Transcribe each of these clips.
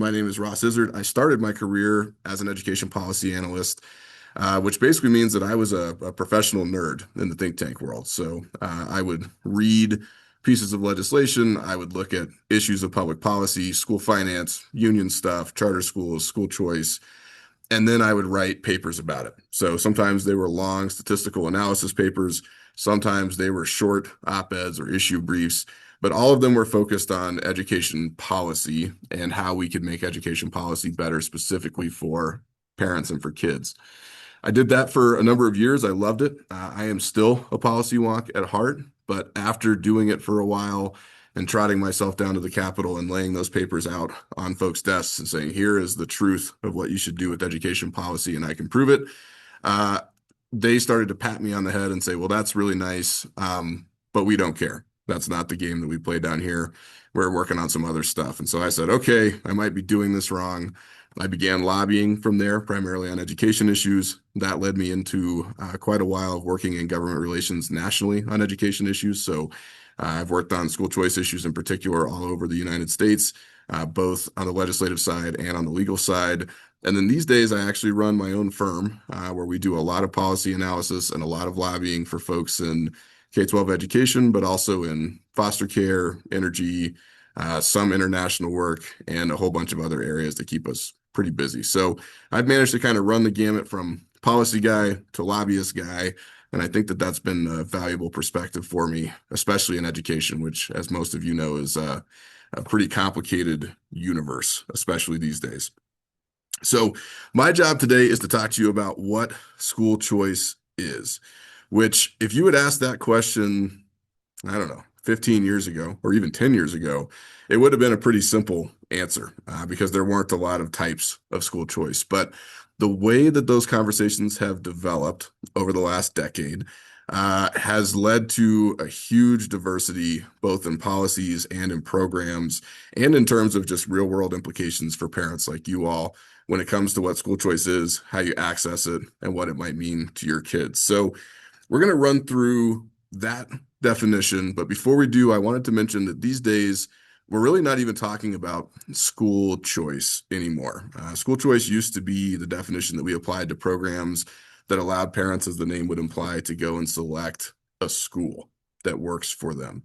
My name is Ross Izzard. I started my career as an education policy analyst, which basically means that I was a professional nerd in the think tank world. So I would read pieces of legislation, I would look at issues of public policy, school finance, union stuff, charter schools, school choice, and then I would write papers about it. So sometimes they were long statistical analysis papers, sometimes they were short op-eds or issue briefs, but all of them were focused on education policy and how we could make education policy better specifically for parents and for kids. I did that for a number of years. I loved it. I am still a policy wonk at heart, but after doing it for a while and trotting myself down to the Capitol and laying those papers out on folks' desks and saying, here is the truth of what you should do with education policy, and I can prove it. Uh, they started to pat me on the head and say, well, that's really nice, but we don't care. That's not the game that we play down here. We're working on some other stuff. And so I said, okay, I might be doing this wrong. I began lobbying from there, primarily on education issues. That led me into quite a while of working in government relations nationally on education issues. So I've worked on school choice issues in particular all over the United States, both on the legislative side and on the legal side. And then these days, I actually run my own firm where we do a lot of policy analysis and a lot of lobbying for folks in K-12 education, but also in foster care, energy, some international work, and a whole bunch of other areas that keep us pretty busy. So I've managed to kind of run the gamut from policy guy to lobbyist guy. And I think that that's been a valuable perspective for me, especially in education, which, as most of you know, is a pretty complicated universe, especially these days. So my job today is to talk to you about what school choice is, which if you had asked that question, I don't know, 15 years ago or even 10 years ago, it would have been a pretty simple answer because there weren't a lot of types of school choice. But the way that those conversations have developed over the last decade has led to a huge diversity, both in policies and in programs, and in terms of just real world implications for parents like you all when it comes to what school choice is, how you access it, and what it might mean to your kids. So we're going to run through that definition. But before we do, I wanted to mention that these days, we're really not even talking about school choice anymore. School choice used to be the definition that we applied to programs that allowed parents, as the name would imply, to go and select a school that works for them.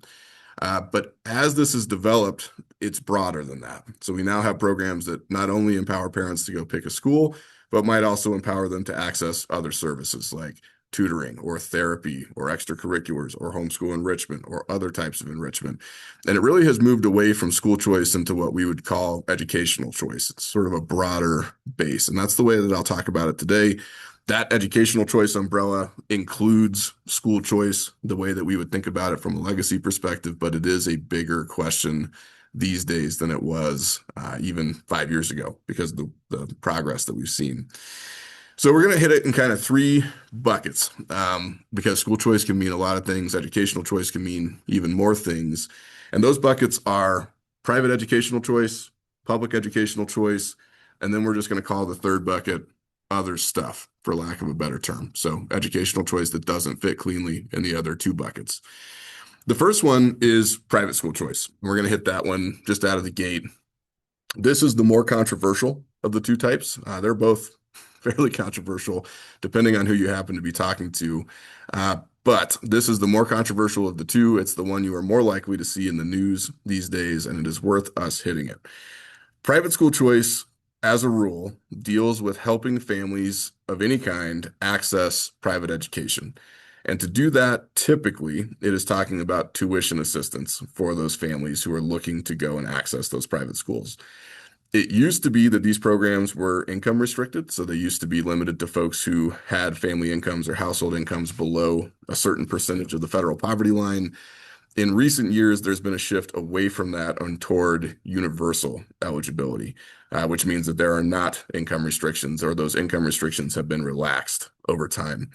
But as this has developed, it's broader than that. So we now have programs that not only empower parents to go pick a school, but might also empower them to access other services like tutoring or therapy or extracurriculars or homeschool enrichment or other types of enrichment. And it really has moved away from school choice into what we would call educational choice. It's sort of a broader base. And that's the way that I'll talk about it today. That educational choice umbrella includes school choice, the way that we would think about it from a legacy perspective, but it is a bigger question these days than it was even 5 years ago because of the progress that we've seen. So we're going to hit it in kind of three buckets because school choice can mean a lot of things. Educational choice can mean even more things. And those buckets are private educational choice, public educational choice, and then we're just going to call the third bucket other stuff, for lack of a better term. So educational choice that doesn't fit cleanly in the other two buckets. The first one is private school choice. We're going to hit that one just out of the gate. This is the more controversial of the two types. They're both fairly controversial, depending on who you happen to be talking to. But this is the more controversial of the two. It's the one you are more likely to see in the news these days, and it is worth us hitting it. Private school choice, as a rule, deals with helping families of any kind access private education. And to do that, typically, it is talking about tuition assistance for those families who are looking to go and access those private schools. It used to be that these programs were income restricted, so they used to be limited to folks who had family incomes or household incomes below a certain percentage of the federal poverty line. In recent years, there's been a shift away from that and toward universal eligibility, which means that there are not income restrictions or those income restrictions have been relaxed over time.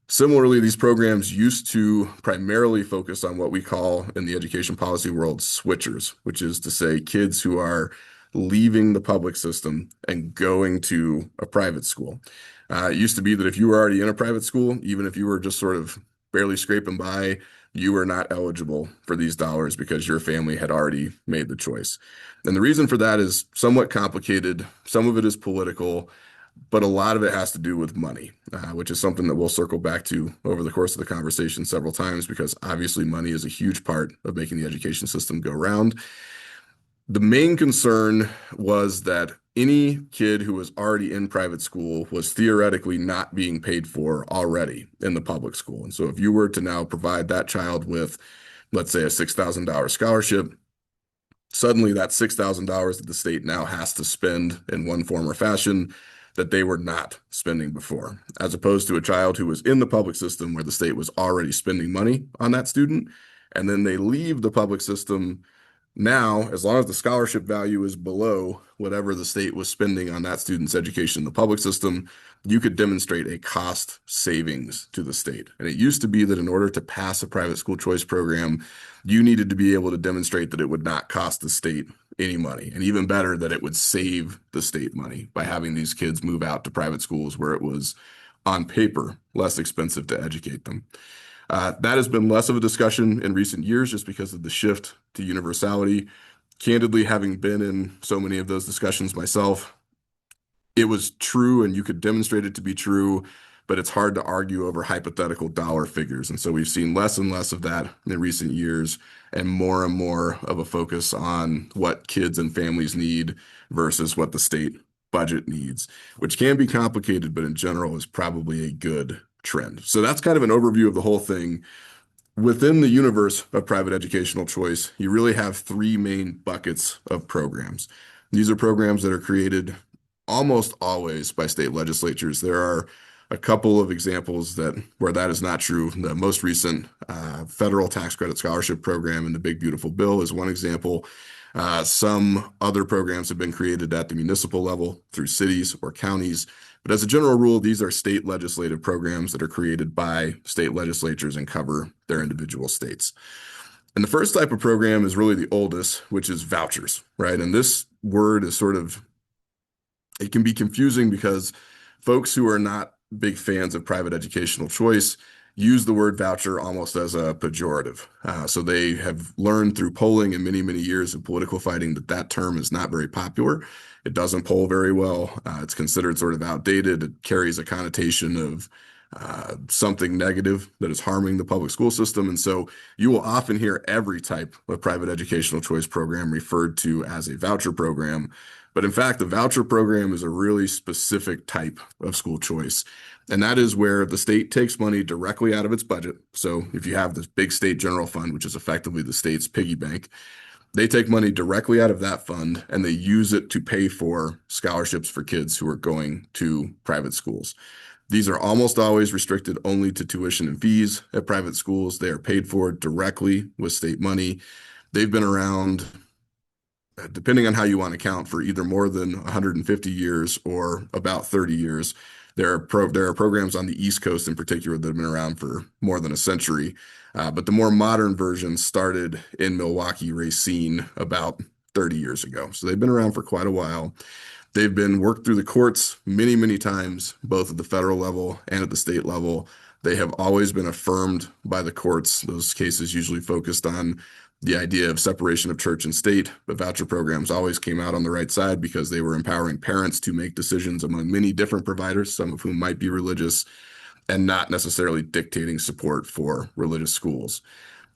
Similarly, these programs used to primarily focus on what we call in the education policy world switchers, which is to say kids who are leaving the public system and going to a private school. It used to be that if you were already in a private school, even if you were just sort of barely scraping by, you are not eligible for these dollars because your family had already made the choice. And the reason for that is somewhat complicated. Some of it is political, but a lot of it has to do with money, which is something that we'll circle back to over the course of the conversation several times because obviously money is a huge part of making the education system go round. The main concern was that any kid who was already in private school was theoretically not being paid for already in the public school. And so if you were to now provide that child with, let's say, a $6,000 scholarship, suddenly that $6,000 that the state now has to spend in one form or fashion that they were not spending before, as opposed to a child who was in the public system where the state was already spending money on that student, and then they leave the public system. Now, as long as the scholarship value is below whatever the state was spending on that student's education in the public system, you could demonstrate a cost savings to the state. And it used to be that in order to pass a private school choice program, you needed to be able to demonstrate that it would not cost the state any money. And even better, that it would save the state money by having these kids move out to private schools where it was, on paper, less expensive to educate them. That has been less of a discussion in recent years just because of the shift to universality. Candidly, having been in so many of those discussions myself, it was true and you could demonstrate it to be true, but it's hard to argue over hypothetical dollar figures. And so we've seen less and less of that in recent years and more of a focus on what kids and families need versus what the state budget needs, which can be complicated, but in general is probably a good trend. So that's kind of an overview of the whole thing. Within the universe of private educational choice, you really have three main buckets of programs. These are programs that are created almost always by state legislatures. There are a couple of examples that where that is not true. The most recent federal tax credit scholarship program in the Big Beautiful Bill is one example. Some other programs have been created at the municipal level through cities or counties. But as a general rule, these are state legislative programs that are created by state legislatures and cover their individual states. And the first type of program is really the oldest, which is vouchers, right? And this word is sort of, it can be confusing because folks who are not big fans of private educational choice use the word voucher almost as a pejorative. So they have learned through polling and many years of political fighting that that term is not very popular. It doesn't poll very well. It's considered sort of outdated. It carries a connotation of something negative that is harming the public school system. And so you will often hear every type of private educational choice program referred to as a voucher program. But in fact, the voucher program is a really specific type of school choice. And that is where the state takes money directly out of its budget. So if you have this big state general fund, which is effectively the state's piggy bank, they take money directly out of that fund and they use it to pay for scholarships for kids who are going to private schools. These are almost always restricted only to tuition and fees at private schools. They are paid for directly with state money. They've been around, depending on how you want to count, for either more than 150 years or about 30 years. There are programs on the East Coast in particular that have been around for more than a century. But the more modern version started in Milwaukee, Racine about 30 years ago. So they've been around for quite a while. They've been worked through the courts many times, both at the federal level and at the state level. They have always been affirmed by the courts. Those cases usually focused on the idea of separation of church and state, but voucher programs always came out on the right side because they were empowering parents to make decisions among many different providers, some of whom might be religious, and not necessarily dictating support for religious schools.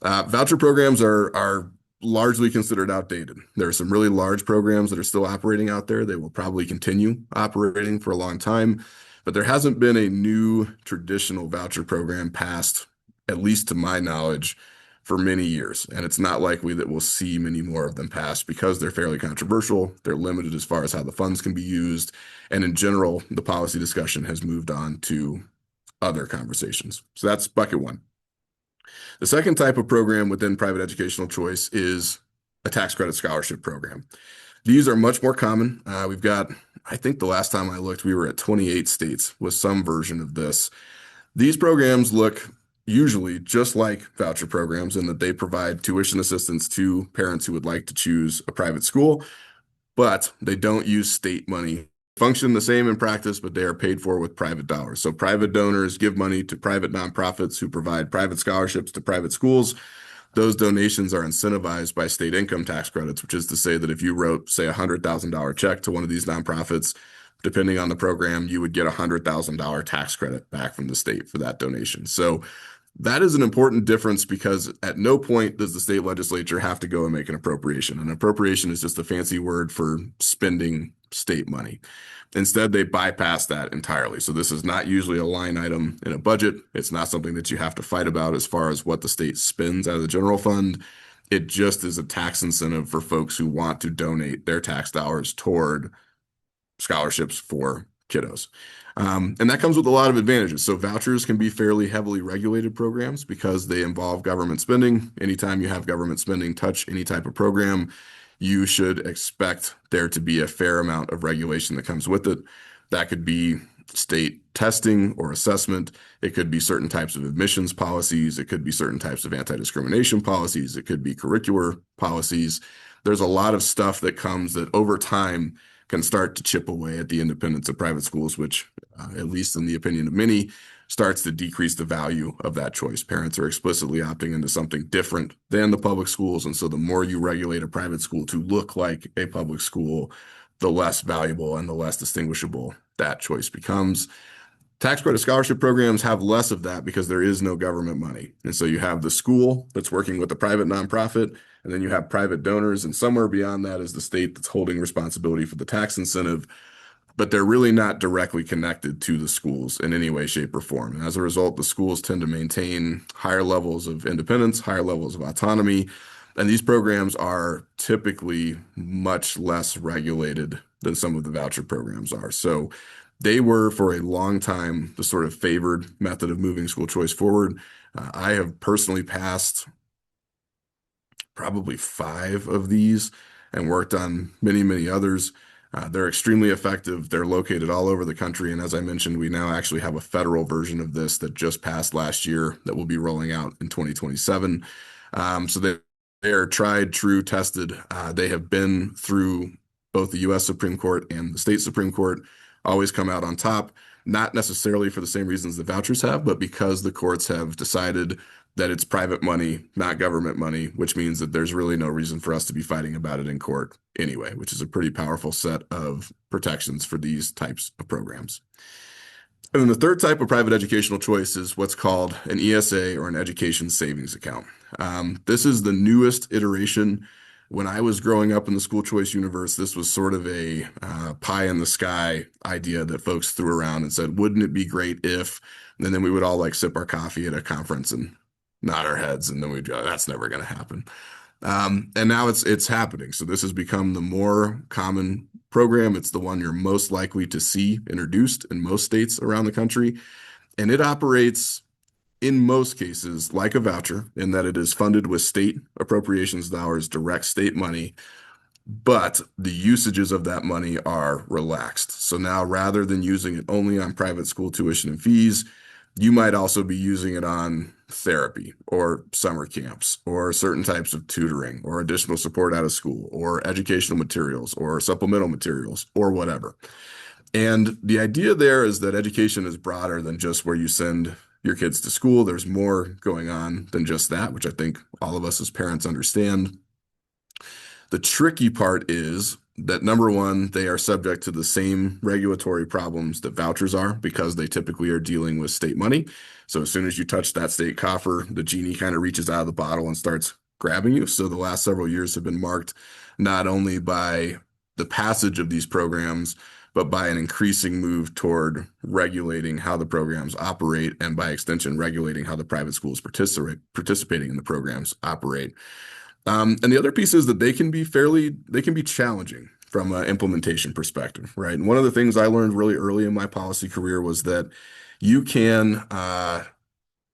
Voucher programs are largely considered outdated. There are some really large programs that are still operating out there. They will probably continue operating for a long time, but there hasn't been a new traditional voucher program passed, at least to my knowledge, for many years. And it's not likely that we'll see many more of them passed because they're fairly controversial. They're limited as far as how the funds can be used. And in general, the policy discussion has moved on to other conversations. So that's bucket one. The second type of program within private educational choice is a tax credit scholarship program. These are much more common. We've got, I think the last time I looked, we were at 28 states with some version of this. These programs look usually just like voucher programs in that they provide tuition assistance to parents who would like to choose a private school, but they don't use state money function the same in practice, but they are paid for with private dollars. So private donors give money to private nonprofits who provide private scholarships to private schools. Those donations are incentivized by state income tax credits, which is to say that if you wrote, say, a $100,000 check to one of these nonprofits, depending on the program, you would get a $100,000 tax credit back from the state for that donation. So that is an important difference because at no point does the state legislature have to go and make an appropriation. An appropriation is just a fancy word for spending state money. Instead, they bypass that entirely. So this is not usually a line item in a budget. It's not something that you have to fight about as far as what the state spends out of the general fund. It just is a tax incentive for folks who want to donate their tax dollars toward scholarships for kiddos. And that comes with a lot of advantages. So vouchers can be fairly heavily regulated programs because they involve government spending. Anytime you have government spending touch any type of program, you should expect there to be a fair amount of regulation that comes with it. That could be state testing or assessment. It could be certain types of admissions policies. It could be certain types of anti-discrimination policies. It could be curricular policies. There's a lot of stuff that comes that over time can start to chip away at the independence of private schools, which, at least in the opinion of many, starts to decrease the value of that choice. Parents are explicitly opting into something different than the public schools. And so the more you regulate a private school to look like a public school, the less valuable and the less distinguishable that choice becomes. Tax credit scholarship programs have less of that because there is no government money. And so you have the school that's working with the private nonprofit, and then you have private donors, and somewhere beyond that is the state that's holding responsibility for the tax incentive, but they're really not directly connected to the schools in any way, shape, or form. And as a result, the schools tend to maintain higher levels of independence, higher levels of autonomy, and these programs are typically much less regulated than some of the voucher programs are. So they were, for a long time, the sort of favored method of moving school choice forward. I have personally passed probably 5 of these and worked on many, many others. They're extremely effective. They're located all over the country. And as I mentioned, we now actually have a federal version of this that just passed last year that will be rolling out in 2027. So they are tried, true, tested. They have been through both the U.S. Supreme Court and the state Supreme Court, always come out on top, not necessarily for the same reasons the vouchers have, but because the courts have decided that it's private money, not government money, which means that there's really no reason for us to be fighting about it in court anyway, which is a pretty powerful set of protections for these types of programs. And then the third type of private educational choice is what's called an ESA, or an education savings account. This is the newest iteration. When I was growing up in the school choice universe, this was sort of a pie in the sky idea that folks threw around and said, wouldn't it be great if, and then we would all like sip our coffee at a conference and nod our heads, and then we'd go, that's never going to happen. And now it's happening. So this has become the more common program. It's the one you're most likely to see introduced in most states around the country. And it operates in most cases like a voucher in that it is funded with state appropriations dollars, direct state money, but the usages of that money are relaxed. So now rather than using it only on private school tuition and fees, you might also be using it on therapy or summer camps or certain types of tutoring or additional support out of school or educational materials or supplemental materials or whatever. And the idea there is that education is broader than just where you send your kids to school. There's more going on than just that, which I think all of us as parents understand. The tricky part is that, number one, they are subject to the same regulatory problems that vouchers are because they typically are dealing with state money. So as soon as you touch that state coffer, the genie kind of reaches out of the bottle and starts grabbing you. So the last several years have been marked not only by the passage of these programs, but by an increasing move toward regulating how the programs operate, and by extension, regulating how the private schools participating in the programs operate. And the other piece is that they can be challenging from an implementation perspective, right? And one of the things I learned really early in my policy career was that you can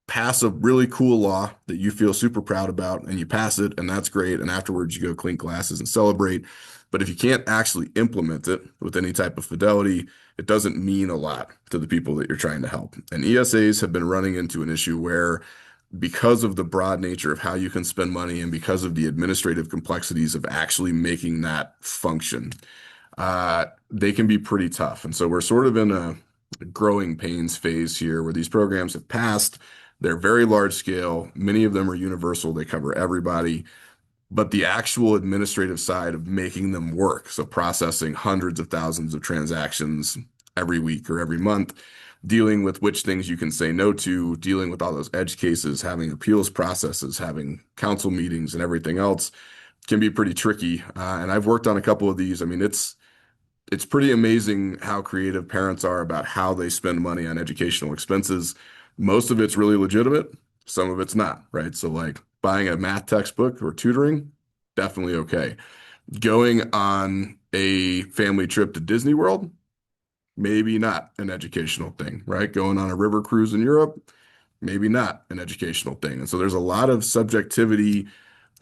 pass a really cool law that you feel super proud about, and you pass it, and that's great. And afterwards, you go clink glasses and celebrate. But if you can't actually implement it with any type of fidelity, it doesn't mean a lot to the people that you're trying to help. And ESAs have been running into an issue where, because of the broad nature of how you can spend money and because of the administrative complexities of actually making that function, they can be pretty tough. And so we're sort of in a growing pains phase here where these programs have passed. They're very large scale. Many of them are universal. They cover everybody. But the actual administrative side of making them work, so processing hundreds of thousands of transactions every week or every month, dealing with which things you can say no to, dealing with all those edge cases, having appeals processes, having council meetings and everything else can be pretty tricky. And I've worked on a couple of these. I mean, it's pretty amazing how creative parents are about how they spend money on educational expenses. Most of it's really legitimate, some of it's not, right? So like buying a math textbook or tutoring, definitely okay. Going on a family trip to Disney World, maybe not an educational thing, right? Going on a river cruise in Europe, maybe not an educational thing. And so there's a lot of subjectivity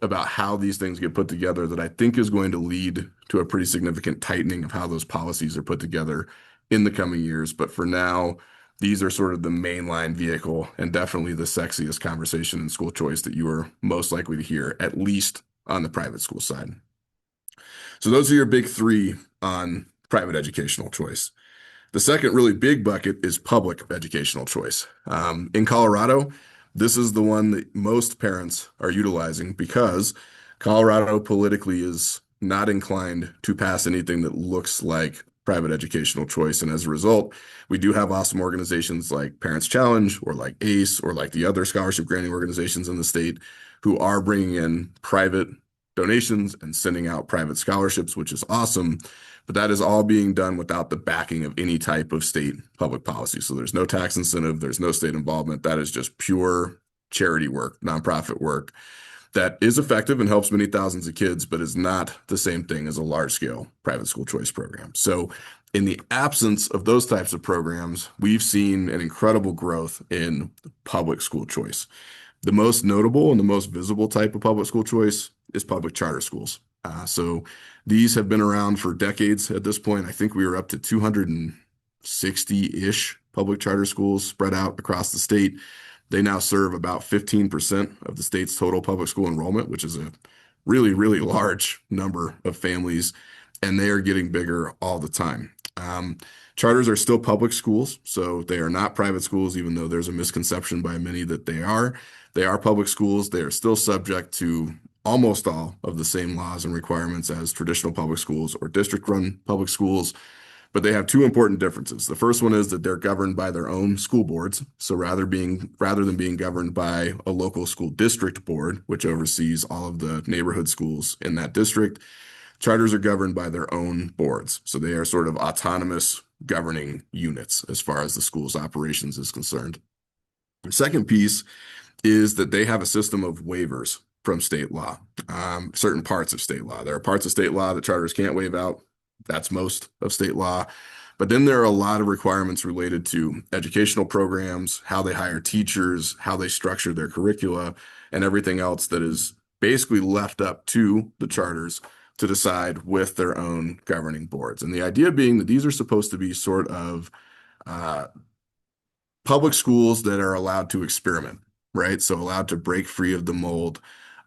about how these things get put together that I think is going to lead to a pretty significant tightening of how those policies are put together in the coming years. But for now, these are sort of the mainline vehicle and definitely the sexiest conversation in school choice that you are most likely to hear, at least on the private school side. So those are your big three on private educational choice. The second really big bucket is public educational choice. In Colorado, this is the one that most parents are utilizing because Colorado politically is not inclined to pass anything that looks like private educational choice. And as a result, we do have awesome organizations like Parents Challenge or like ACE or like the other scholarship granting organizations in the state who are bringing in private donations and sending out private scholarships, which is awesome. But that is all being done without the backing of any type of state public policy. So there's no tax incentive, there's no state involvement. That is just pure charity work, nonprofit work that is effective and helps many thousands of kids, but is not the same thing as a large scale private school choice program. So in the absence of those types of programs, we've seen an incredible growth in public school choice. The most notable and the most visible type of public school choice is public charter schools. So these have been around for decades at this point. I think we are up to 260-ish public charter schools spread out across the state. They now serve about 15% of the state's total public school enrollment, which is a really, really large number of families, and they are getting bigger all the time. Charters are still public schools, so they are not private schools, even though there's a misconception by many that they are. They are public schools. They are still subject to almost all of the same laws and requirements as traditional public schools or district-run public schools, but they have two important differences. The first one is that they're governed by their own school boards. So rather than being governed by a local school district board, which oversees all of the neighborhood schools in that district, charters are governed by their own boards. So they are sort of autonomous governing units as far as the school's operations is concerned. The second piece is that they have a system of waivers from state law, certain parts of state law. There are parts of state law that charters can't waive out. That's most of state law. But then there are a lot of requirements related to educational programs, how they hire teachers, how they structure their curricula, and everything else that is basically left up to the charters to decide with their own governing boards. And the idea being that these are supposed to be sort of public schools that are allowed to experiment, right? So allowed to break free of the mold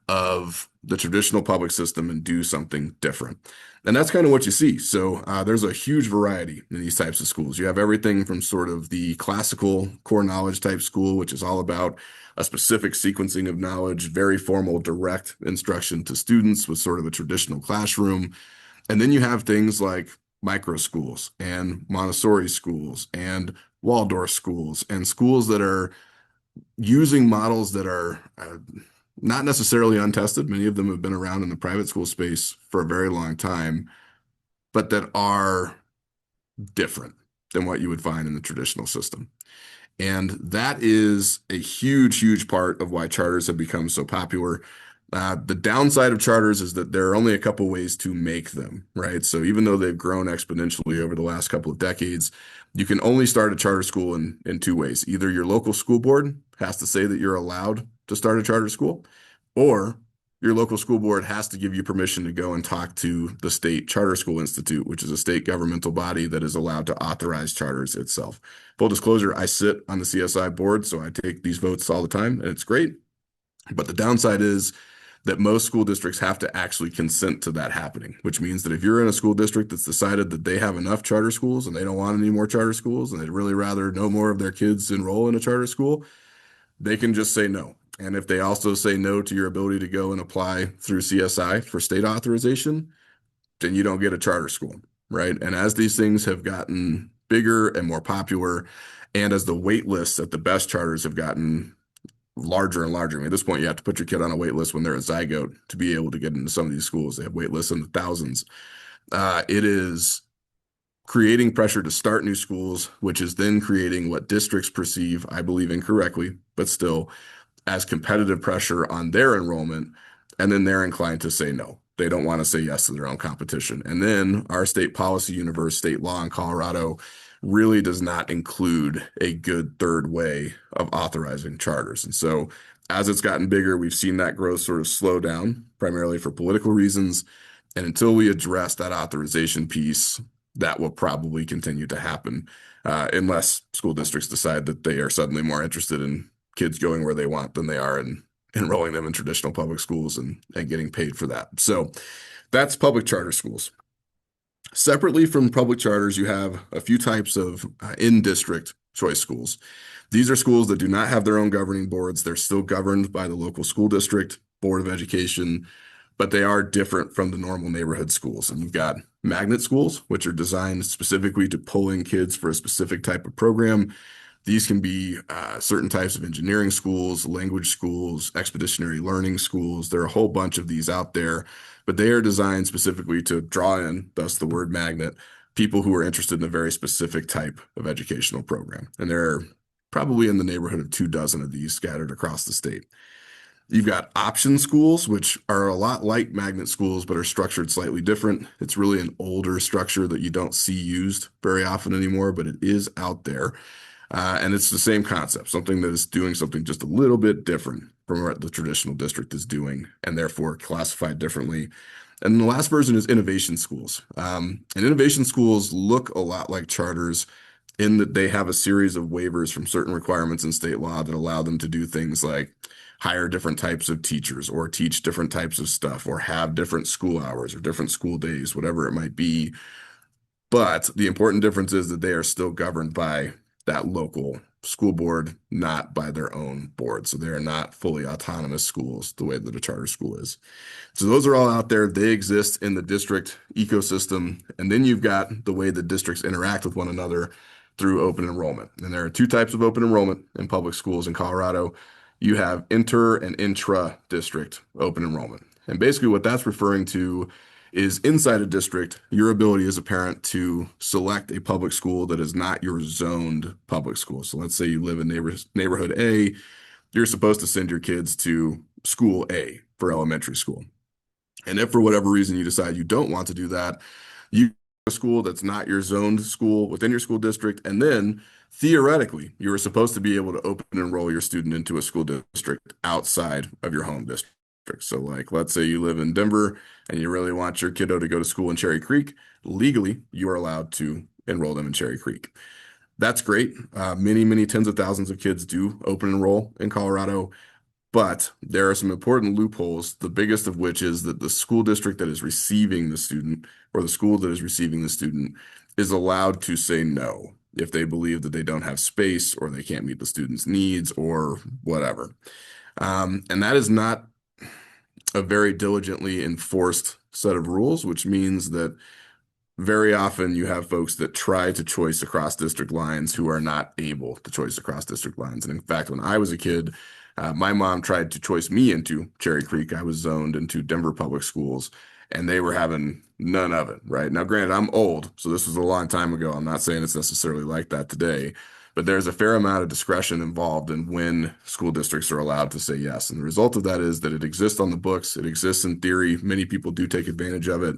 of the traditional public system and do something different. And that's kind of what you see. So there's a huge variety in these types of schools. You have everything from sort of the classical core knowledge type school, which is all about a specific sequencing of knowledge, very formal, direct instruction to students with sort of a traditional classroom. And then you have things like micro schools and Montessori schools and Waldorf schools and schools that are using models that are not necessarily untested. Many of them have been around in the private school space for a very long time, but that are different than what you would find in the traditional system. And that is a huge, huge part of why charters have become so popular. The downside of charters is that there are only a couple ways to make them, right? So even though they've grown exponentially over the last couple of decades, you can only start a charter school in two ways. Either your local school board has to say that you're allowed to start a charter school, or your local school board has to give you permission to go and talk to the State Charter School Institute, which is a state governmental body that is allowed to authorize charters itself. Full disclosure, I sit on the CSI board, so I take these votes all the time, and it's great. But the downside is that most school districts have to actually consent to that happening, which means that if you're in a school district that's decided that they have enough charter schools and they don't want any more charter schools and they'd really rather no more of their kids enroll in a charter school, they can just say no. And if they also say no to your ability to go and apply through CSI for state authorization, then you don't get a charter school, right? And as these things have gotten bigger and more popular, and as the wait lists at the best charters have gotten larger and larger. I mean, at this point, you have to put your kid on a wait list when they're a zygote to be able to get into some of these schools. They have wait lists in the thousands. It is creating pressure to start new schools, which is then creating what districts perceive, I believe incorrectly, but still, as competitive pressure on their enrollment. And then they're inclined to say no. They don't want to say yes to their own competition. And then our state policy universe, state law in Colorado, really does not include a good third way of authorizing charters. And so as it's gotten bigger, we've seen that growth sort of slow down, primarily for political reasons. And until we address that authorization piece, that will probably continue to happen, unless school districts decide that they are suddenly more interested in kids going where they want than they are in enrolling them in traditional public schools and getting paid for that. So that's public charter schools. Separately from public charters, you have a few types of in-district choice schools. These are schools that do not have their own governing boards. They're still governed by the local school district, Board of Education, but they are different from the normal neighborhood schools. And you've got magnet schools, which are designed specifically to pull in kids for a specific type of program. These can be certain types of engineering schools, language schools, expeditionary learning schools. There are a whole bunch of these out there, but they are designed specifically to draw in, thus the word magnet, people who are interested in a very specific type of educational program. And there are probably in the neighborhood of 24 of these scattered across the state. You've got option schools, which are a lot like magnet schools, but are structured slightly different. It's really an older structure that you don't see used very often anymore, but it is out there. And it's the same concept, something that is doing something just a little bit different from what the traditional district is doing, and therefore classified differently. And the last version is innovation schools. And innovation schools look a lot like charters in that they have a series of waivers from certain requirements in state law that allow them to do things like hire different types of teachers or teach different types of stuff or have different school hours or different school days, whatever it might be. But the important difference is that they are still governed by that local school board, not by their own board. So they are not fully autonomous schools the way that a charter school is. So those are all out there. They exist in the district ecosystem. And then you've got the way the districts interact with one another through open enrollment. And there are two types of open enrollment in public schools in Colorado. You have inter and intra-district open enrollment. And basically what that's referring to is inside a district, your ability as a parent to select a public school that is not your zoned public school. So let's say you live in neighborhood A, you're supposed to send your kids to school A for elementary school. And if for whatever reason you decide you don't want to do that, you go to a school that's not your zoned school within your school district, and then theoretically, you are supposed to be able to open enroll your student into a school district outside of your home district. So like, let's say you live in Denver and you really want your kiddo to go to school in Cherry Creek. Legally, you are allowed to enroll them in Cherry Creek. That's great. Many tens of thousands of kids do open enroll in Colorado, but there are some important loopholes, the biggest of which is that the school district that is receiving the student or the school that is receiving the student is allowed to say no if they believe that they don't have space or they can't meet the student's needs or whatever. And that is not a very diligently enforced set of rules, which means that very often you have folks that try to choice across district lines who are not able to choice across district lines. And in fact, when I was a kid, my mom tried to choice me into Cherry Creek. I was zoned into Denver public schools, and they were having none of it, right? Now, granted, I'm old, so this was a long time ago. I'm not saying it's necessarily like that today, but there's a fair amount of discretion involved in when school districts are allowed to say yes. And the result of that is that it exists on the books. It exists in theory. Many people do take advantage of it,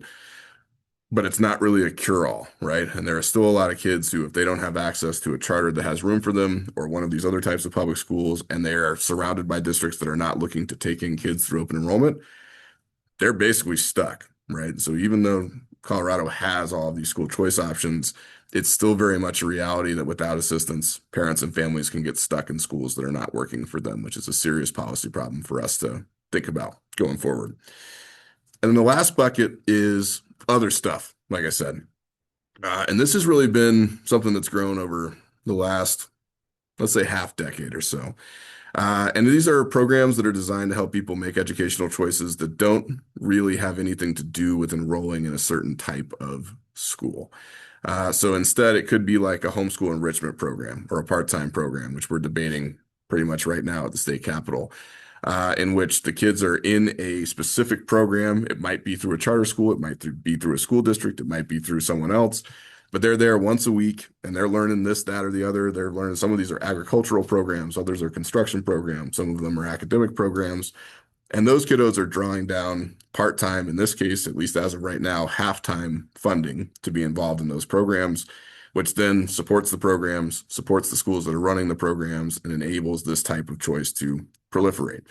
but it's not really a cure-all, right? And there are still a lot of kids who, if they don't have access to a charter that has room for them or one of these other types of public schools, and they are surrounded by districts that are not looking to take in kids through open enrollment, they're basically stuck, right? So even though Colorado has all of these school choice options, it's still very much a reality that without assistance, parents and families can get stuck in schools that are not working for them, which is a serious policy problem for us to think about going forward. And then the last bucket is other stuff, like I said. And this has really been something that's grown over the last, let's say, half decade or so. And these are programs that are designed to help people make educational choices that don't really have anything to do with enrolling in a certain type of school. So instead, it could be like a homeschool enrichment program or a part-time program, which we're debating pretty much right now at the state capitol, in which the kids are in a specific program. It might be through a charter school, it might be through a school district, it might be through someone else, but they're there once a week and they're learning this, that, or the other. They're learning, some of these are agricultural programs, others are construction programs, some of them are academic programs. And those kiddos are drawing down part-time, in this case, at least as of right now, half-time funding to be involved in those programs, which then supports the programs, supports the schools that are running the programs, and enables this type of choice to proliferate.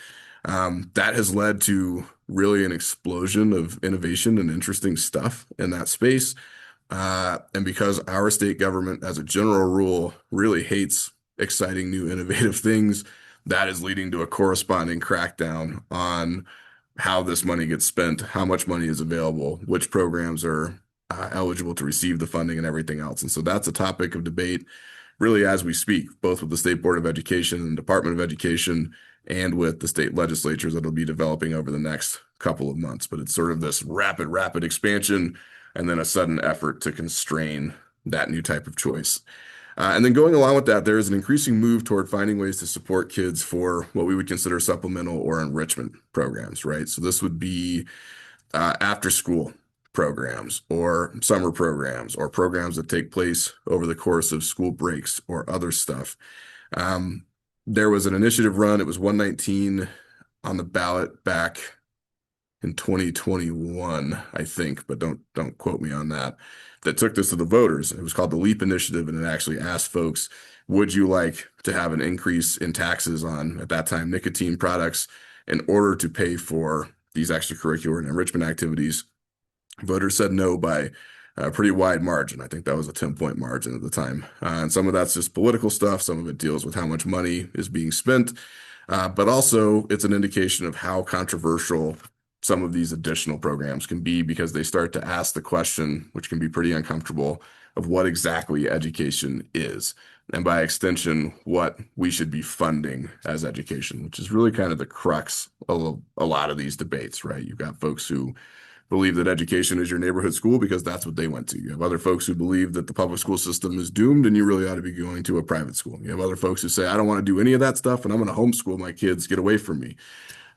That has led to really an explosion of innovation and interesting stuff in that space. And because our state government, as a general rule, really hates exciting new innovative things, that is leading to a corresponding crackdown on how this money gets spent, how much money is available, which programs are eligible to receive the funding, and everything else. And so that's a topic of debate really as we speak, both with the State Board of Education and Department of Education and with the state legislatures that'll be developing over the next couple of months. But it's sort of this rapid expansion and then a sudden effort to constrain that new type of choice. And then going along with that, there is an increasing move toward finding ways to support kids for what we would consider supplemental or enrichment programs, right? So this would be after school programs or summer programs or programs that take place over the course of school breaks or other stuff. There was an initiative run. It was 119 on the ballot back in 2021, I think, but don't quote me on that, that took this to the voters. It was called the LEAP Initiative, and it actually asked folks, would you like to have an increase in taxes on, at that time, nicotine products in order to pay for these extracurricular and enrichment activities? Voters said no by a pretty wide margin. I think that was a 10-point margin at the time. And some of that's just political stuff. Some of it deals with how much money is being spent. But also, it's an indication of how controversial some of these additional programs can be, because they start to ask the question, which can be pretty uncomfortable, of what exactly education is, and by extension, what we should be funding as education, which is really kind of the crux of a lot of these debates, right? You've got folks who believe that education is your neighborhood school because that's what they went to. You have other folks who believe that the public school system is doomed and you really ought to be going to a private school. You have other folks who say, I don't want to do any of that stuff and I'm going to homeschool my kids, get away from me.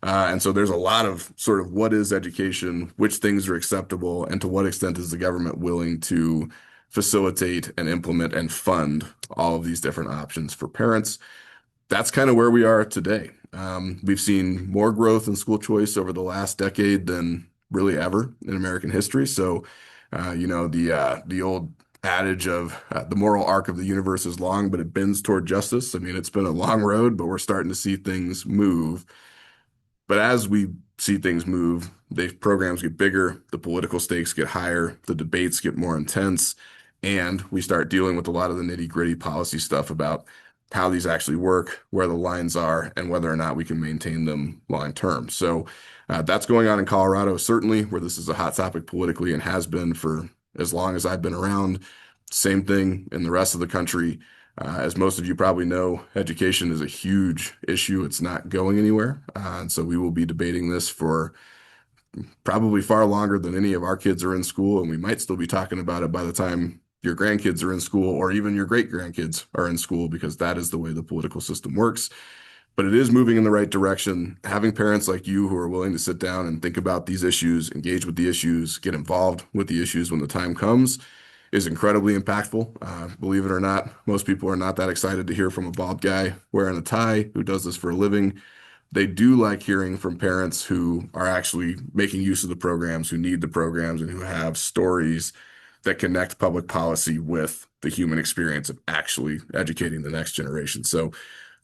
And so there's a lot of sort of what is education, which things are acceptable, and to what extent is the government willing to facilitate and implement and fund all of these different options for parents. That's kind of where we are today. We've seen more growth in school choice over the last decade than really ever in American history. So, the old adage of the moral arc of the universe is long, but it bends toward justice. I mean, it's been a long road, but we're starting to see things move. But as we see things move, the programs get bigger, the political stakes get higher, the debates get more intense, and we start dealing with a lot of the nitty-gritty policy stuff about how these actually work, where the lines are, and whether or not we can maintain them long term. So that's going on in Colorado, certainly, where this is a hot topic politically and has been for as long as I've been around. Same thing in the rest of the country. As most of you probably know, education is a huge issue. It's not going anywhere. And so we will be debating this for probably far longer than any of our kids are in school. And we might still be talking about it by the time your grandkids are in school or even your great grandkids are in school, because that is the way the political system works. But it is moving in the right direction. Having parents like you who are willing to sit down and think about these issues, engage with the issues, get involved with the issues when the time comes is incredibly impactful. Believe it or not, most people are not that excited to hear from a bald guy wearing a tie who does this for a living. They do like hearing from parents who are actually making use of the programs, who need the programs, and who have stories that connect public policy with the human experience of actually educating the next generation. So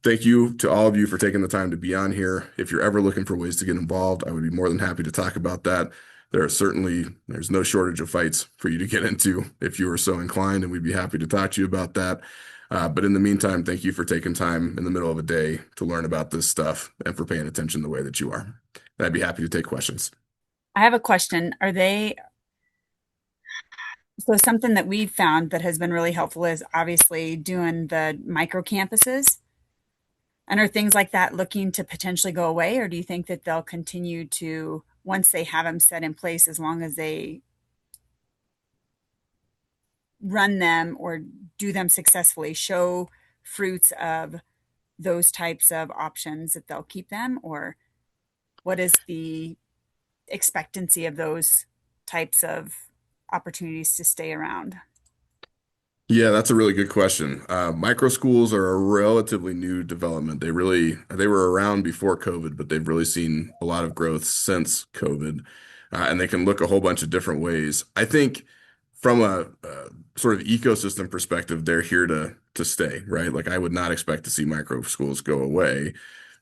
thank you to all of you for taking the time to be on here. If you're ever looking for ways to get involved, I would be more than happy to talk about that. There's no shortage of fights for you to get into if you are so inclined, and we'd be happy to talk to you about that. But in the meantime, thank you for taking time in the middle of a day to learn about this stuff and for paying attention the way that you are. I'd be happy to take questions. I have a question. Are they, so something that we've found that has been really helpful is obviously doing the micro campuses. And are things like that looking to potentially go away, or do you think that they'll continue to, once they have them set in place, as long as they run them or do them successfully, show fruits of those types of options that they'll keep them? Or what is the expectancy of those types of opportunities to stay around? Yeah, that's a really good question. Micro schools are a relatively new development. They were around before COVID, but they've really seen a lot of growth since COVID, and they can look a whole bunch of different ways. I think from a sort of ecosystem perspective, they're here to stay, right? Like I would not expect to see micro schools go away.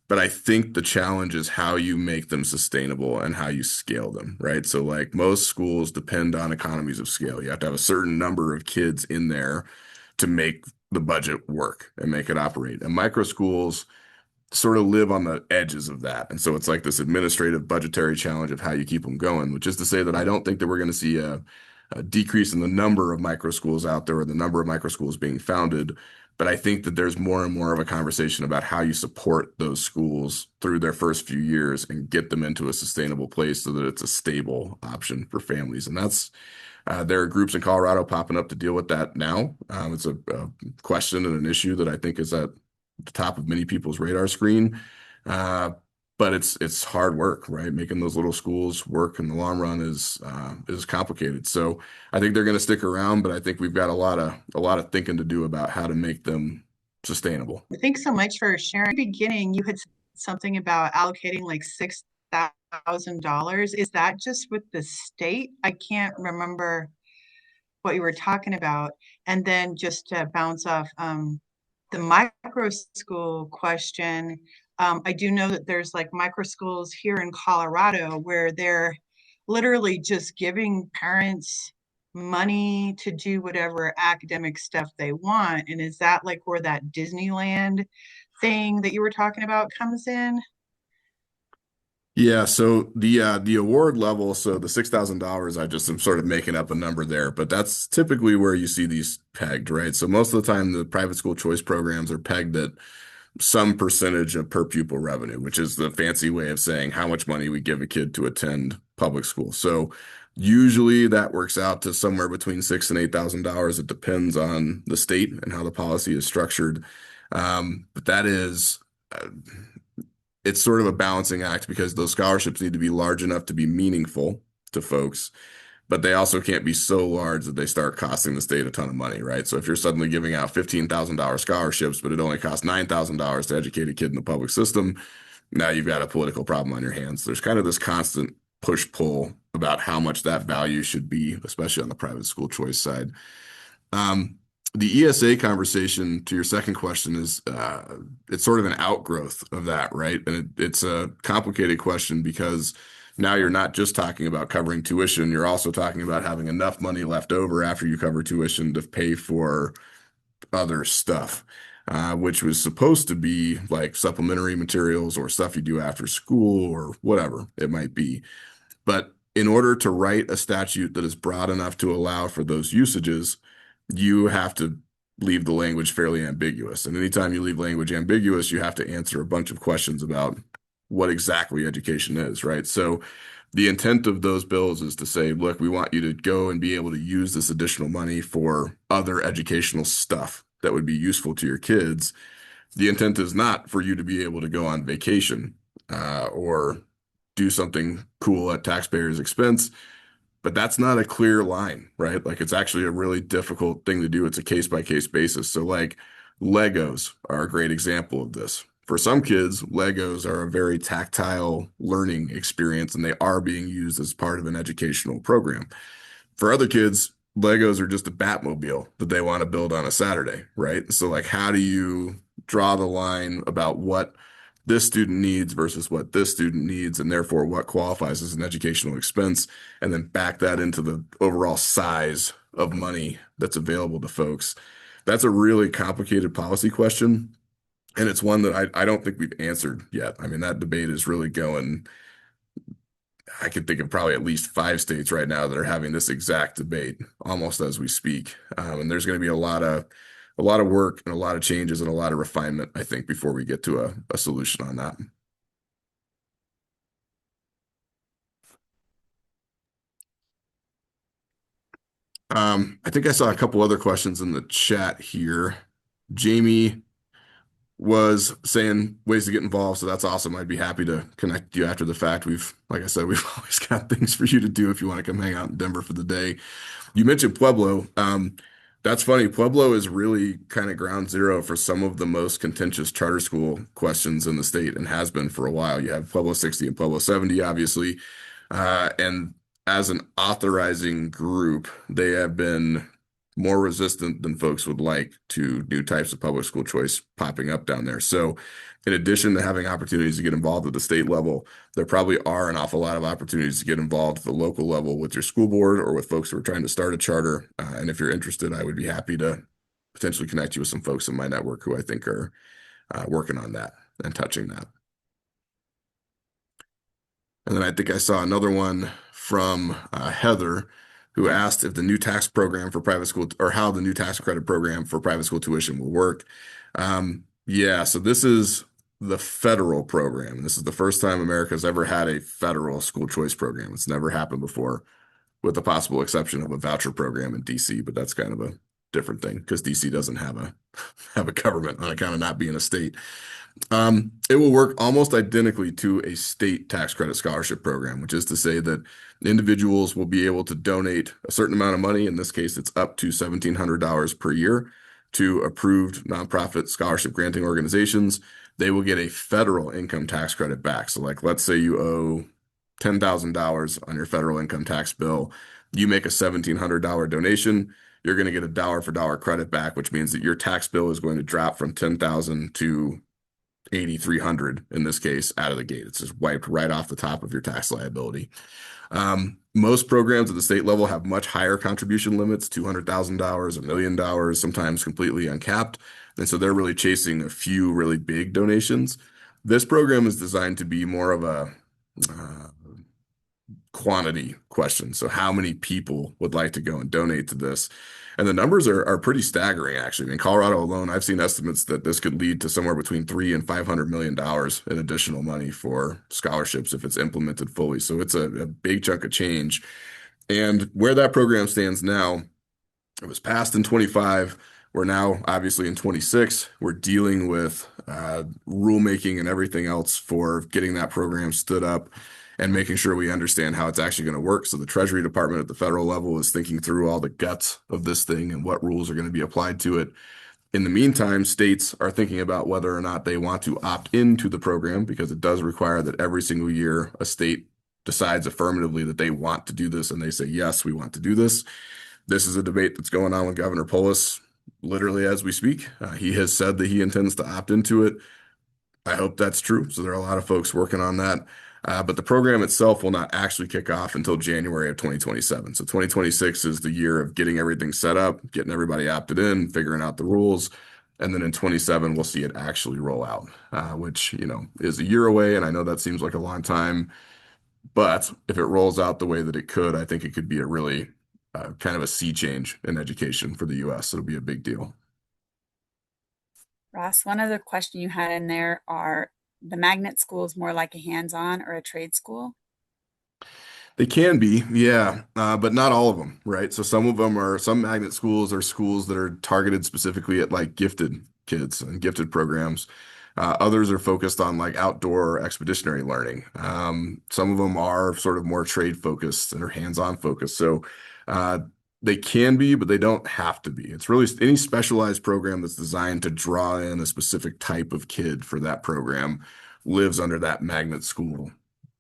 But I think the challenge is how you make them sustainable and how you scale them, right? So like most schools depend on economies of scale. You have to have a certain number of kids in there to make the budget work and make it operate. And micro schools sort of live on the edges of that. And so it's like this administrative budgetary challenge of how you keep them going, which is to say that I don't think that we're going to see a decrease in the number of micro schools out there or the number of micro schools being founded. But I think that there's more and more of a conversation about how you support those schools through their first few years and get them into a sustainable place so that it's a stable option for families. And there are groups in Colorado popping up to deal with that now. It's a question and an issue that I think is at the top of many people's radar screen. Uh, but it's hard work, right? Making those little schools work in the long run is complicated. So I think they're going to stick around, but I think we've got a lot of thinking to do about how to make them sustainable. Thanks so much for sharing. At the beginning, you had said something about allocating like $6,000. Is that just with the state? I can't remember what you were talking about. And then just to bounce off the micro school question, I do know that there's like micro schools here in Colorado where they're literally just giving parents money to do whatever academic stuff they want. And is that like where that Disneyland thing that you were talking about comes in? Yeah, so the award level, so the $6,000, I just am sort of making up a number there, but that's typically where you see these pegged, right? So most of the time, the private school choice programs are pegged at some percentage of per pupil revenue, which is the fancy way of saying how much money we give a kid to attend public school. So usually that works out to somewhere between $6,000 and $8,000. It depends on the state and how the policy is structured. But that is it's sort of a balancing act because those scholarships need to be large enough to be meaningful to folks, but they also can't be so large that they start costing the state a ton of money, right? So if you're suddenly giving out $15,000 scholarships, but it only costs $9,000 to educate a kid in the public system, now you've got a political problem on your hands. There's kind of this constant push-pull about how much that value should be, especially on the private school choice side. Um, the ESA conversation to your second question is it's sort of an outgrowth of that, right? And it's a complicated question because now you're not just talking about covering tuition, you're also talking about having enough money left over after you cover tuition to pay for other stuff, which was supposed to be like supplementary materials or stuff you do after school or whatever it might be. But in order to write a statute that is broad enough to allow for those usages, you have to leave the language fairly ambiguous. And anytime you leave language ambiguous, you have to answer a bunch of questions about what exactly education is, right? So the intent of those bills is to say, look, we want you to go and be able to use this additional money for other educational stuff that would be useful to your kids. The intent is not for you to be able to go on vacation or do something cool at taxpayers' expense. But that's not a clear line, right? Like it's actually a really difficult thing to do. It's a case by case basis. So like Legos are a great example of this. For some kids, Legos are a very tactile learning experience and they are being used as part of an educational program. For other kids, Legos are just a Batmobile that they want to build on a Saturday, right? So like how do you draw the line about what this student needs versus what this student needs, and therefore what qualifies as an educational expense, and then back that into the overall size of money that's available to folks. That's a really complicated policy question, and it's one that I don't think we've answered yet. I mean, that debate is really going I could think of probably at least 5 states right now that are having this exact debate almost as we speak. And there's going to be a lot of work and a lot of changes and a lot of refinement, I think, before we get to a solution on that. I think I saw a couple other questions in the chat here. Jamie was saying ways to get involved, so that's awesome. I'd be happy to connect you after the fact. Like I said, we've always got things for you to do if you want to come hang out in Denver for the day. You mentioned Pueblo. That's funny. Pueblo is really kind of ground zero for some of the most contentious charter school questions in the state and has been for a while. You have Pueblo 60 and Pueblo 70, obviously. And as an authorizing group, they have been more resistant than folks would like to new types of public school choice popping up down there. So, in addition to having opportunities to get involved at the state level, there probably are an awful lot of opportunities to get involved at the local level with your school board or with folks who are trying to start a charter. And if you're interested, I would be happy to potentially connect you with some folks in my network who I think are working on that and touching that. And then I think I saw another one from Heather who asked if the new tax program for private school or how the new tax credit program for private school tuition will work. Yeah, so this is the federal program. This is the first time America's ever had a federal school choice program. It's never happened before, with the possible exception of a voucher program in DC, but that's kind of a different thing because DC doesn't have a have a government on account of not being a state. It will work almost identically to a state tax credit scholarship program, which is to say that individuals will be able to donate a certain amount of money. In this case, it's up to $1,700 per year to approved nonprofit scholarship granting organizations. They will get a federal income tax credit back. So, like, let's say you owe $10,000 on your federal income tax bill. You make a $1,700 donation, you're going to get a dollar for dollar credit back, which means that your tax bill is going to drop from 10,000 to 8,300 in this case out of the gate. It's just wiped right off the top of your tax liability. Most programs at the state level have much higher contribution limits, $200,000, $1 million, sometimes completely uncapped. And so they're really chasing a few really big donations. This program is designed to be more of a uh, quantity question. So how many people would like to go and donate to this? And the numbers are pretty staggering, actually. In Colorado alone, I've seen estimates that this could lead to somewhere between $300 and $500 million in additional money for scholarships if it's implemented fully. So it's a big chunk of change. And where that program stands now, it was passed in 25. We're now obviously in 26. We're dealing with rulemaking and everything else for getting that program stood up and making sure we understand how it's actually going to work. So the Treasury Department at the federal level is thinking through all the guts of this thing and what rules are going to be applied to it. In the meantime, states are thinking about whether or not they want to opt into the program because it does require that every single year a state decides affirmatively that they want to do this and they say, yes, we want to do this. This is a debate that's going on with Governor Polis literally as we speak. He has said that he intends to opt into it. I hope that's true. So there are a lot of folks working on that. But the program itself will not actually kick off until January of 2027. So 2026 is the year of getting everything set up, getting everybody opted in, figuring out the rules. And then in 27, we'll see it actually roll out, which, is a year away. And I know that seems like a long time, but if it rolls out the way that it could, I think it could be a really kind of a sea change in education for the U.S. It'll be a big deal. Ross, one other question you had in there are the magnet schools more like a hands-on or a trade school? They can be, yeah, but not all of them, right? So some magnet schools are schools that are targeted specifically at like gifted kids and gifted programs. Others are focused on like outdoor expeditionary learning. Some of them are sort of more trade focused and are hands-on focused. So uh, they can be, but they don't have to be. It's really any specialized program that's designed to draw in a specific type of kid for that program lives under that magnet school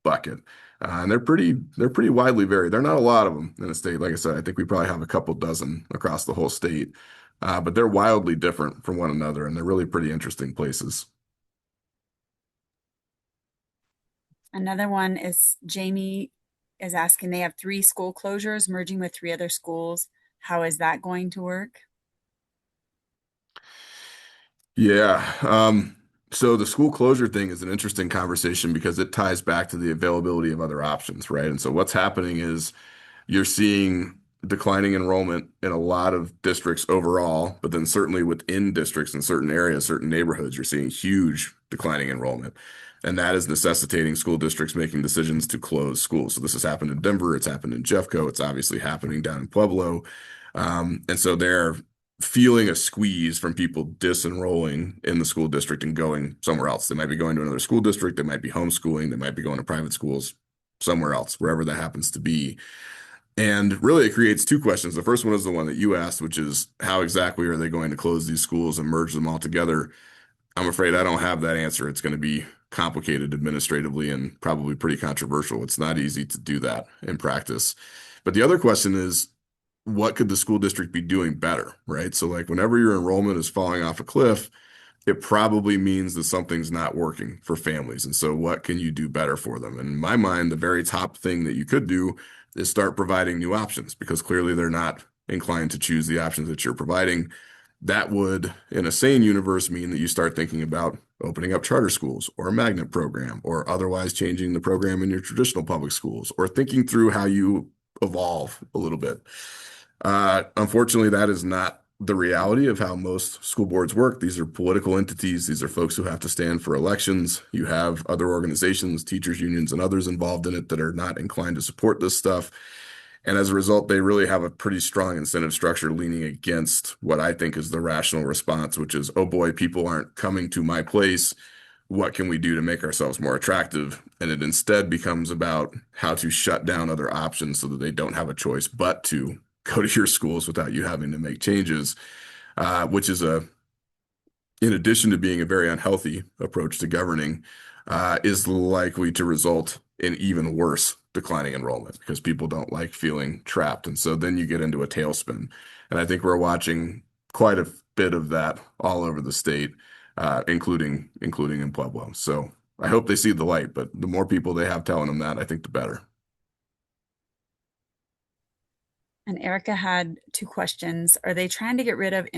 bucket. And they're pretty widely varied. There are not a lot of them in the state. Like I said, I think we probably have a couple dozen across the whole state. But they're wildly different from one another, and they're really pretty interesting places. Another one is Jamie is asking, they have 3 school closures merging with 3 other schools. How is that going to work? Yeah. So the school closure thing is an interesting conversation because it ties back to the availability of other options, right? And so what's happening is you're seeing declining enrollment in a lot of districts overall, but then certainly within districts in certain areas, certain neighborhoods, you're seeing huge declining enrollment. And that is necessitating school districts making decisions to close schools. So this has happened in Denver, it's happened in Jeffco, it's obviously happening down in Pueblo. And so they're feeling a squeeze from people disenrolling in the school district and going somewhere else. They might be going to another school district, they might be homeschooling, they might be going to private schools somewhere else, wherever that happens to be. And really, it creates two questions. The first one is the one that you asked, which is how exactly are they going to close these schools and merge them all together? I'm afraid I don't have that answer. It's going to be complicated administratively and probably pretty controversial. It's not easy to do that in practice. But the other question is, what could the school district be doing better, right? So, like, whenever your enrollment is falling off a cliff, it probably means that something's not working for families. And so, what can you do better for them? And in my mind, the very top thing that you could do is start providing new options because clearly they're not inclined to choose the options that you're providing. That would, in a sane universe, mean that you start thinking about opening up charter schools or a magnet program or otherwise changing the program in your traditional public schools or thinking through how you evolve a little bit. Unfortunately, that is not the reality of how most school boards work. These are political entities. These are folks who have to stand for elections. You have other organizations, teachers unions, and others involved in it that are not inclined to support this stuff. And as a result, they really have a pretty strong incentive structure leaning against what I think is the rational response, which is, oh boy, people aren't coming to my place. What can we do to make ourselves more attractive? And it instead becomes about how to shut down other options so that they don't have a choice but to go to your schools without you having to make changes, which is in addition to being a very unhealthy approach to governing, is likely to result in even worse declining enrollment because people don't like feeling trapped. And so then you get into a tailspin. And I think we're watching quite a bit of that all over the state, including in Pueblo. So I hope they see the light, but the more people they have telling them that, I think the better. And Erica had two questions. Are they trying to get rid of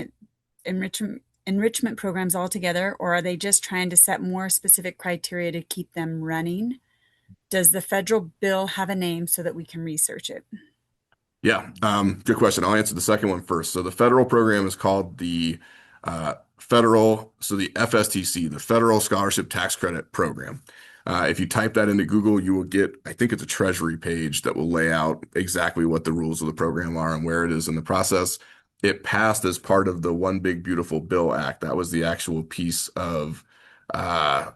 enrichment programs altogether, or are they just trying to set more specific criteria to keep them running? Does the federal bill have a name so that we can research it? Yeah, good question. I'll answer the second one first. So the federal program is called the the FSTC, the Federal Scholarship Tax Credit Program. If you type that into Google, you will get, I think it's a Treasury page that will lay out exactly what the rules of the program are and where it is in the process. It passed as part of the One Big Beautiful Bill Act. That was the actual piece of uh,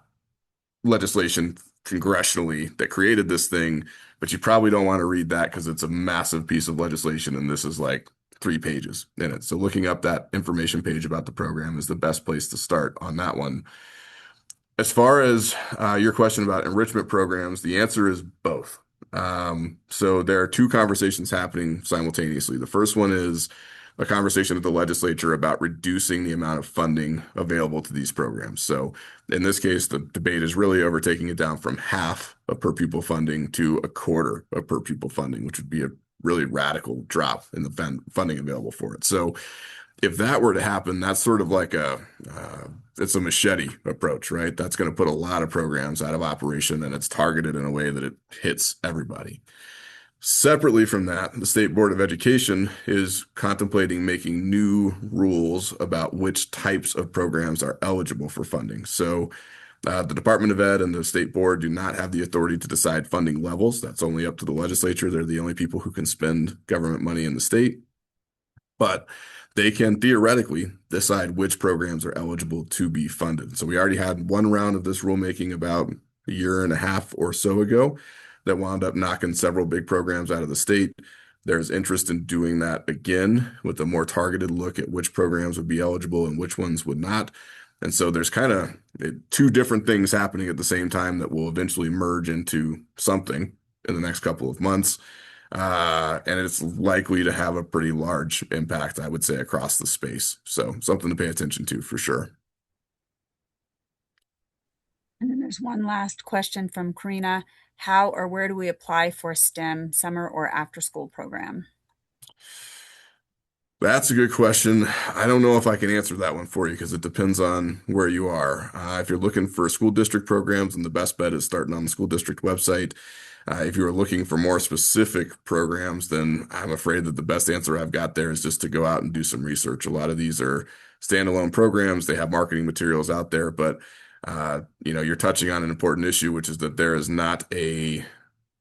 legislation congressionally that created this thing, but you probably don't want to read that because it's a massive piece of legislation, and this is like 3 pages in it. So looking up that information page about the program is the best place to start on that one. As far as your question about enrichment programs, the answer is both. So there are two conversations happening simultaneously. The first one is a conversation at the legislature about reducing the amount of funding available to these programs. So in this case, the debate is really over taking it down from half of per pupil funding to a quarter of per pupil funding, which would be a really radical drop in the funding available for it. So if that were to happen, that's sort of like it's a machete approach, right? That's going to put a lot of programs out of operation and it's targeted in a way that it hits everybody. Separately from that, the State Board of Education is contemplating making new rules about which types of programs are eligible for funding. So the Department of Ed and the State Board do not have the authority to decide funding levels. That's only up to the legislature. They're the only people who can spend government money in the state. But they can theoretically decide which programs are eligible to be funded. So we already had one round of this rulemaking about a year and a half or so ago that wound up knocking several big programs out of the state. There's interest in doing that again with a more targeted look at which programs would be eligible and which ones would not. And so there's kind of two different things happening at the same time that will eventually merge into something in the next couple of months. And it's likely to have a pretty large impact, I would say, across the space. So something to pay attention to for sure. And then there's one last question from Karina. How or where do we apply for STEM summer or after school program? That's a good question. I don't know if I can answer that one for you because it depends on where you are. If you're looking for school district programs, then the best bet is starting on the school district website. If you are looking for more specific programs, then I'm afraid that the best answer I've got there is just to go out and do some research. A lot of these are standalone programs. They have marketing materials out there, but you're touching on an important issue, which is that there is not a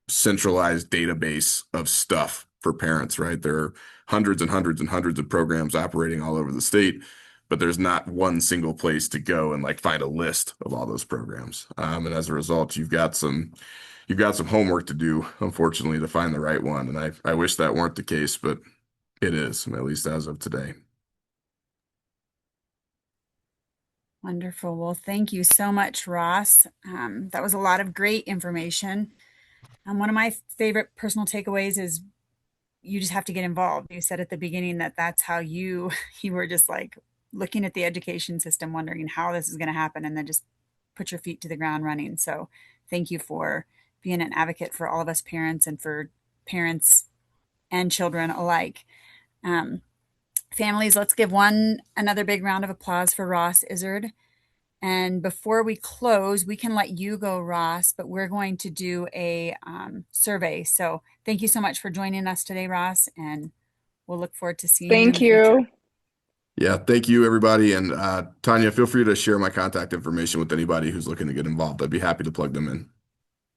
centralized database of stuff for parents, right? There are hundreds and hundreds and hundreds of programs operating all over the state, but there's not one single place to go and like find a list of all those programs. And as a result, you've got some homework to do, unfortunately, to find the right one. And I wish that weren't the case, but it is, at least as of today. Wonderful. Well, thank you so much, Ross. That was a lot of great information. One of my favorite personal takeaways is you just have to get involved. You said at the beginning that that's how you were just like looking at the education system, wondering how this is going to happen, and then just put your feet to the ground running. So thank you for being an advocate for all of us parents and for parents and children alike. Um, Families, let's give another big round of applause for Ross Izzard. And before we close, we can let you go, Ross, but we're going to do a survey. So thank you so much for joining us today, Ross, and we'll look forward to seeing you in Thank the future. you. Yeah, thank you, everybody. And Tanya, feel free to share my contact information with anybody who's looking to get involved. I'd be happy to plug them in.